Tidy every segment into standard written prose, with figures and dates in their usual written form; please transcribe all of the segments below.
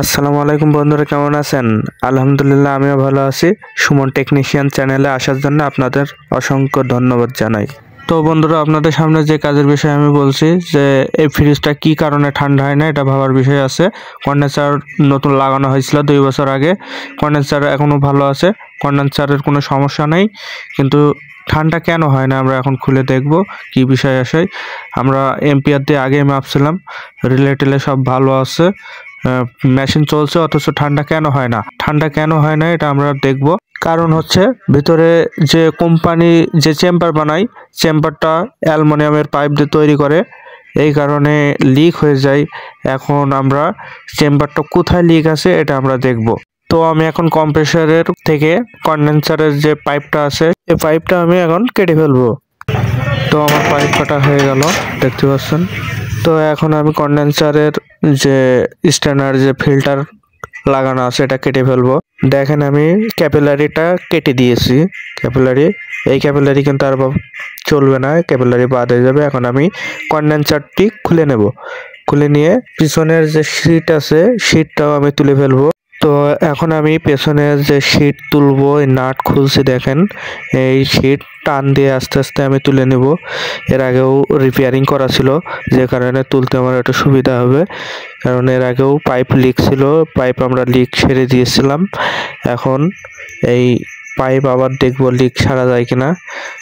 আসসালামু আলাইকুম বন্ধুরা, কেমন আছেন? আলহামদুলিল্লাহ, আমিও ভালো আছি। সুমন টেকনিশিয়ান চ্যানেলে আসার জন্য আপনাদের অসংখ্য ধন্যবাদ জানাই। তো বন্ধুরা, আপনাদের সামনে যে কাজের বিষয়ে আমি বলছি যে এই ফ্রিজটা কি কারণে ঠান্ডা হয় না, এটা ভাবার বিষয় আছে। কন্ডেন্সার নতুন লাগানো হয়েছিল 2 বছর আগে। কন্ডেন্সার এখনও ভালো আছে, কন্ডেন্সারের কোনো সমস্যা নেই, কিন্তু ঠান্ডা কেন হয় না আমরা এখন খুলে দেখব কি বিষয় আসে। আমরা এম্পিয়ার দিয়ে আগে মাপছিলাম, রিলে টিলে সব ভালো আছে, মেশিন চলছে, অথচ ঠান্ডা কেন হয় না? এটা আমরা দেখব। কারণ হচ্ছে ভিতরে যে কোম্পানি যে চেম্বার বানায়, চেম্বারটা অ্যালুমিনিয়ামের পাইপ দিয়ে তৈরি করে, এই কারণে লিক হয়ে যায়। এখন আমরা চেম্বারটা কোথায় লিক আছে এটা আমরা দেখব। তো আমি এখন কম্প্রেসরের থেকে কন্ডেন্সারের যে পাইপটা আছে, এই পাইপটা আমি এখন কেটে ফেলবো। তো আমার পাইপ কাটা হয়ে গেল, দেখতে পাচ্ছেন। তো এখন আমি কন্ডেন্সারের যে স্ট্যান্ডার্ড যে ফিল্টার লাগানো আছে এটা কেটে ফেলবো। দেখেন, আমি ক্যাপিলারিটা কেটে দিয়েছি। এই ক্যাপিলারি কিন্তু আর চলবে না, ক্যাপিলারি বাদ হয়ে যাবে। এখন আমি কন্ডেন্সারটি খুলে নেব। খুলে নিয়ে পিছনের যে শীট আছে, শীটটাও আমি তুলে ফেলবো। তো এখন আমি পেছনের যে শীট তুলবো, এই নাট খুলছি, দেখেন এই শীট টান দিয়ে আস্তে আস্তে আমি তুলে নেব। এর আগেও রিপেয়ারিং করা ছিল, যে কারণে তুলতে আমার একটু সুবিধা হবে। কারণ এর আগেও পাইপ লিক ছিল, পাইপ আমরা লিক সেরে দিয়েছিলাম। এখন এই পাইপ আবার দেখবো লিক সারা যায় কিনা।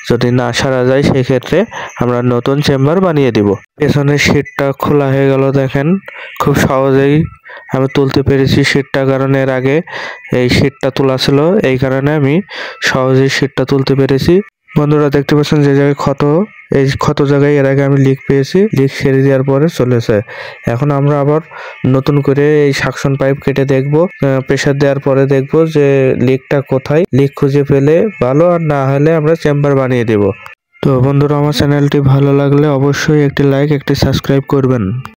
যদি না সারা যায় সেক্ষেত্রে আমরা নতুন চেম্বার বানিয়ে দিব। পেছনের শীটটা খোলা হয়ে গেল, দেখেন খুব সহজেই আমি তুলতে পেরেছি শীটটা। কারণ এর আগে এই শীটটা তোলা ছিল, এই কারণে আমি সহজেই শীটটা তুলতে পেরেছি। বন্ধুরা দেখতে পাচ্ছেন যে জায়গায় এই ক্ষত জায়গায় এর আগে আমি লিক পেয়েছি, লিক সেরে দেওয়ার পরে চলেছে। এখন আমরা আবার নতুন করে এই সাকশন পাইপ কেটে দেখব, প্রেসার দেওয়ার পরে দেখব যে লিকটা কোথায়। লিক খুঁজে পেলে ভালো, আর না হলে আমরা চেম্বার বানিয়ে দেব। তো বন্ধুরা, আমার চ্যানেলটি ভালো লাগলে অবশ্যই একটি লাইক, একটি সাবস্ক্রাইব করবেন।